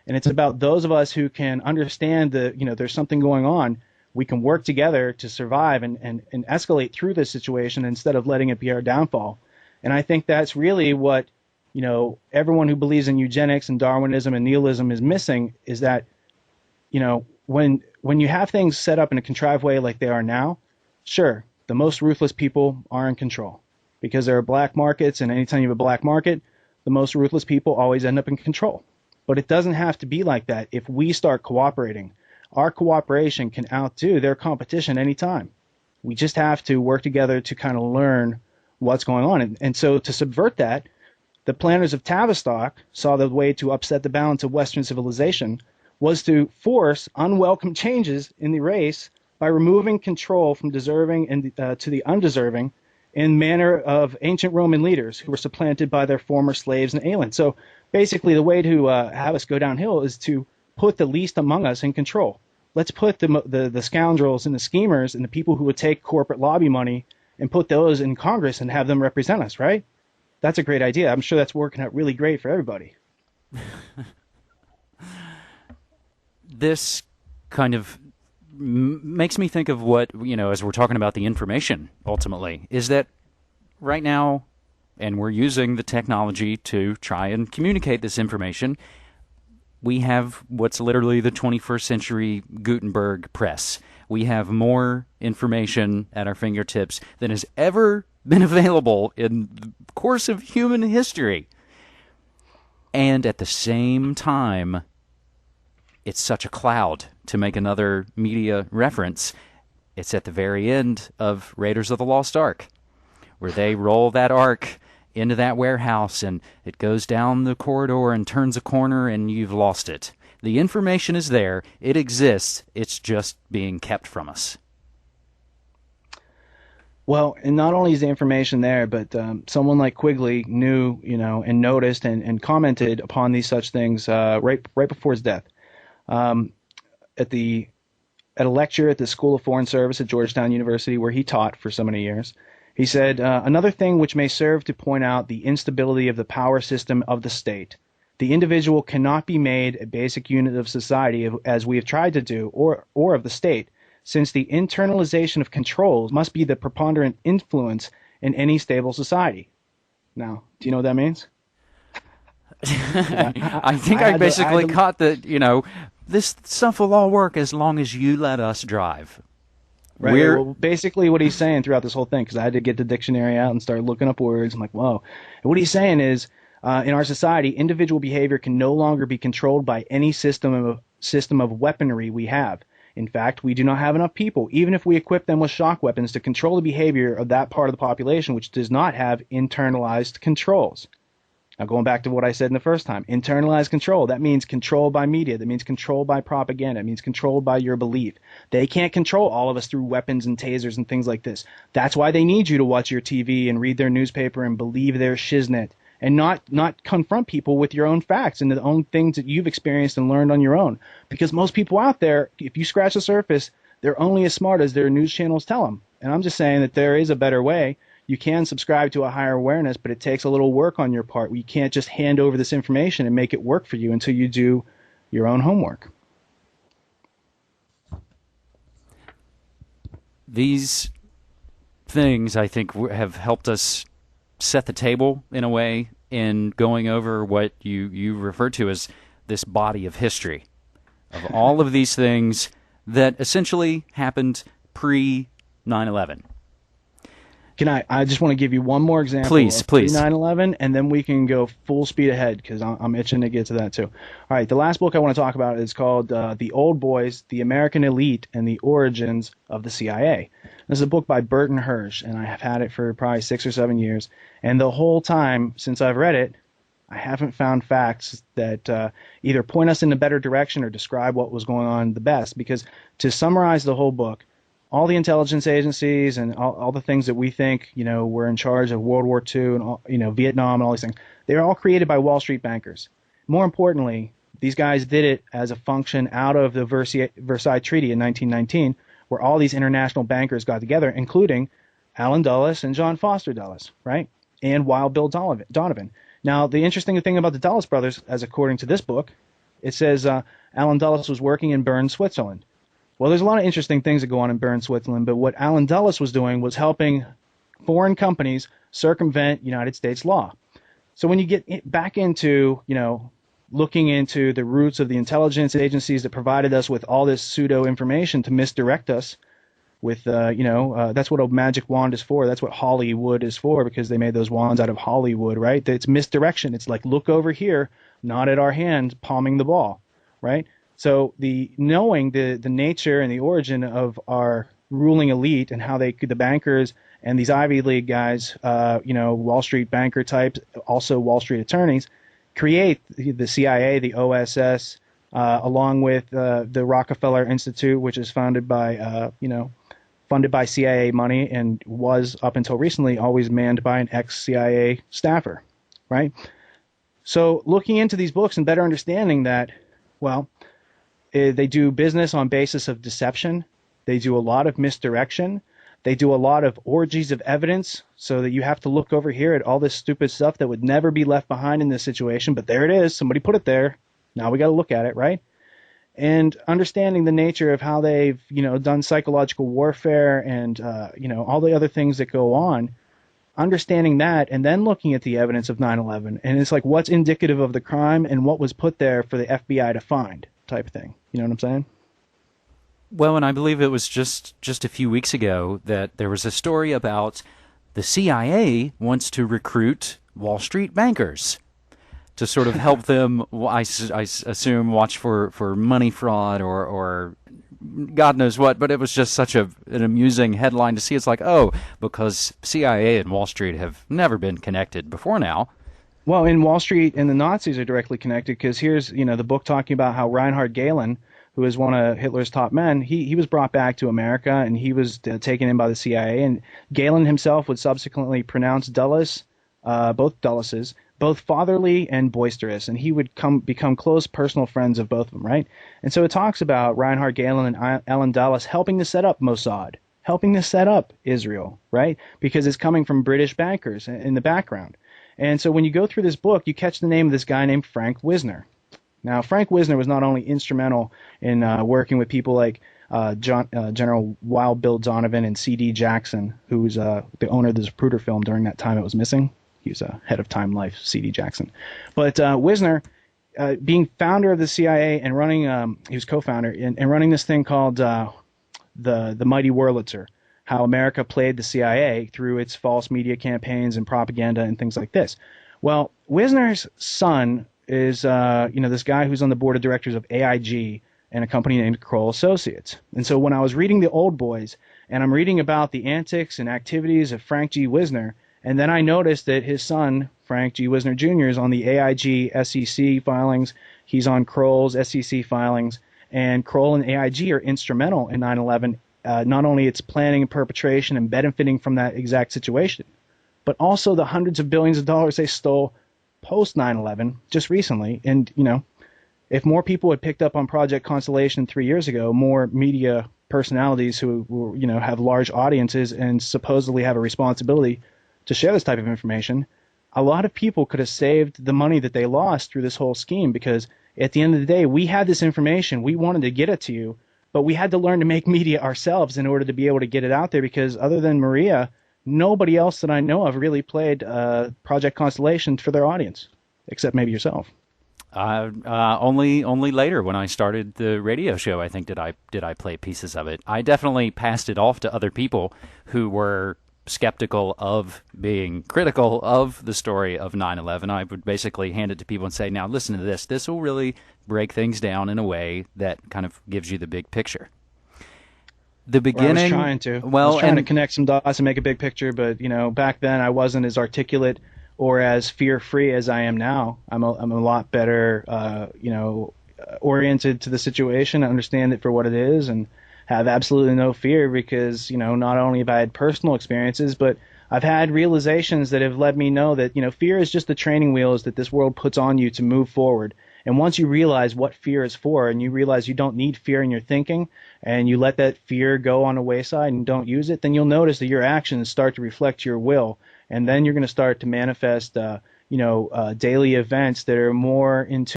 And it's about those of us who can understand there's something going on. We can work together to survive and escalate through this situation instead of letting it be our downfall. And I think that's really what, everyone who believes in eugenics and Darwinism and nihilism is missing, is that, when you have things set up in a contrived way like they are now, sure, the most ruthless people are in control because there are black markets, and anytime you have a black market, the most ruthless people always end up in control. But it doesn't have to be like that if we start cooperating. Our cooperation can outdo their competition anytime. We just have to work together to kind of learn what's going on. And so to subvert that, the planners of Tavistock saw the way to upset the balance of Western civilization was to force unwelcome changes in the race by removing control from deserving and to the undeserving in manner of ancient Roman leaders who were supplanted by their former slaves and aliens. So basically the way to have us go downhill is to put the least among us in control. Let's put the scoundrels and the schemers and the people who would take corporate lobby money and put those in Congress and have them represent us, right? That's a great idea. I'm sure that's working out really great for everybody. This kind of makes me think of what, as we're talking about the information, ultimately, is that right now, and we're using the technology to try and communicate this information, we have what's literally the 21st century Gutenberg press. We have more information at our fingertips than has ever been available in the course of human history. And at the same time, it's such a cloud, to make another media reference. It's at the very end of Raiders of the Lost Ark, where they roll that ark into that warehouse and it goes down the corridor and turns a corner and you've lost it. The information is there. It exists. It's just being kept from us. Well, and not only is the information there, but someone like Quigley knew, and noticed and commented upon these such things right before his death. At a lecture at the School of Foreign Service at Georgetown University, where he taught for so many years, he said, another thing which may serve to point out the instability of the power system of the state. The individual cannot be made a basic unit of society as we have tried to do, or of the state, since the internalization of controls must be the preponderant influence in any stable society. Now, do you know what that means? I think I basically caught that, this stuff will all work as long as you let us drive. Right. Well, basically what he's saying throughout this whole thing, because I had to get the dictionary out and start looking up words. I'm like, whoa. And what he's saying is, in our society, individual behavior can no longer be controlled by any system of weaponry we have. In fact, we do not have enough people, even if we equip them with shock weapons, to control the behavior of that part of the population which does not have internalized controls. Now, going back to what I said in the first time, internalized control, that means control by media, that means control by propaganda, it means control by your belief. They can't control all of us through weapons and tasers and things like this. That's why they need you to watch your TV and read their newspaper and believe their shiznit, and not confront people with your own facts and the own things that you've experienced and learned on your own. Because most people out there, if you scratch the surface, they're only as smart as their news channels tell them. And I'm just saying that there is a better way. You can subscribe to a higher awareness, but it takes a little work on your part. You can't just hand over this information and make it work for you until you do your own homework. These things, I think, have helped us set the table in a way in going over what you refer to as this body of history of all of these things that essentially happened pre-9/11. I just want to give you one more example please. of 9/11, and then we can go full speed ahead because I'm itching to get to that too. All right, the last book I want to talk about is called The Old Boys, The American Elite, and the Origins of the CIA. This is a book by Burton Hirsch, and I have had it for probably 6 or 7 years. And the whole time since I've read it, I haven't found facts that either point us in a better direction or describe what was going on the best. Because to summarize the whole book, all the intelligence agencies and all the things that we think, were in charge of World War II and Vietnam and all these things, they were all created by Wall Street bankers. More importantly, these guys did it as a function out of the Versailles Treaty in 1919, where all these international bankers got together, including Allen Dulles and John Foster Dulles, right? And Wild Bill Donovan. Now, the interesting thing about the Dulles brothers, as according to this book, It says Alan Dulles was working in Bern, Switzerland. Well, there's a lot of interesting things that go on in Bern, Switzerland, but what Alan Dulles was doing was helping foreign companies circumvent United States law. So when you get back into, looking into the roots of the intelligence agencies that provided us with all this pseudo information to misdirect us with, that's what a magic wand is for. That's what Hollywood is for, because they made those wands out of Hollywood, right? It's misdirection. It's like, look over here, not at our hand, palming the ball, right? So knowing the nature and the origin of our ruling elite and how the bankers and these Ivy League guys, Wall Street banker types, also Wall Street attorneys, create the CIA, the OSS, along with the Rockefeller Institute, which is funded by CIA money and was up until recently always manned by an ex-CIA staffer, right? So looking into these books and better understanding that, they do business on basis of deception. They do a lot of misdirection. They do a lot of orgies of evidence, so that you have to look over here at all this stupid stuff that would never be left behind in this situation, but there it is. Somebody put it there. Now we got to look at it, right? And understanding the nature of how they've, done psychological warfare and, all the other things that go on, understanding that, and then looking at the evidence of 9/11, and it's like, what's indicative of the crime and what was put there for the FBI to find, type of thing. You know what I'm saying? Well, and I believe it was just a few weeks ago that there was a story about the CIA wants to recruit Wall Street bankers to sort of help them, I assume, watch for money fraud or God knows what. But it was just such an amusing headline to see. It's like, oh, because CIA and Wall Street have never been connected before now. Well, in Wall Street and the Nazis are directly connected, because here's, the book talking about how Reinhard Gehlen, who is one of Hitler's top men, he was brought back to America, and he was taken in by the CIA. And Gehlen himself would subsequently pronounce Dulles, both Dulleses, both fatherly and boisterous, and he would become close personal friends of both of them, right? And so it talks about Reinhard Gehlen and Alan Dulles helping to set up Mossad, helping to set up Israel, right? Because it's coming from British bankers in the background. And so when you go through this book, you catch the name of this guy named Frank Wisner. Now, Frank Wisner was not only instrumental in working with people like General Wild Bill Donovan and C.D. Jackson, who was the owner of the Zapruder film during that time it was missing. He was head of Time Life, C.D. Jackson. But Wisner, being founder of the CIA and running, he was co-founder, and running this thing called the Mighty Wurlitzer, how America played the CIA through its false media campaigns and propaganda and things like this. Well, Wisner's son is this guy who's on the board of directors of AIG and a company named Kroll Associates. And so when I was reading The Old Boys, and I'm reading about the antics and activities of Frank G. Wisner, and then I noticed that his son, Frank G. Wisner Jr., is on the AIG SEC filings. He's on Kroll's SEC filings, and Kroll and AIG are instrumental in 9/11, not only its planning and perpetration and benefiting from that exact situation, but also the hundreds of billions of dollars they stole post 9/11 just recently. And, if more people had picked up on Project Constellation 3 years ago, more media personalities who have large audiences and supposedly have a responsibility to share this type of information, a lot of people could have saved the money that they lost through this whole scheme, because at the end of the day, we had this information. We wanted to get it to you, but we had to learn to make media ourselves in order to be able to get it out there, because other than Maria, nobody else that I know of really played Project Constellation for their audience, except maybe yourself. Only later, when I started the radio show, I think did I play pieces of it. I definitely passed it off to other people who were skeptical of being critical of the story of 9/11. I would basically hand it to people and say, now listen to this. This will really break things down in a way that kind of gives you the big picture. The beginning. I was trying to. I was trying to connect some dots and make a big picture, but back then I wasn't as articulate or as fear-free as I am now. I'm a lot better, oriented to the situation, understand it for what it is, and have absolutely no fear, because not only have I had personal experiences, but I've had realizations that have let me know that fear is just the training wheels that this world puts on you to move forward. And once you realize what fear is for, and you realize you don't need fear in your thinking, and you let that fear go on the wayside and don't use it, then you'll notice that your actions start to reflect your will. And then you're going to start to manifest, daily events that are more into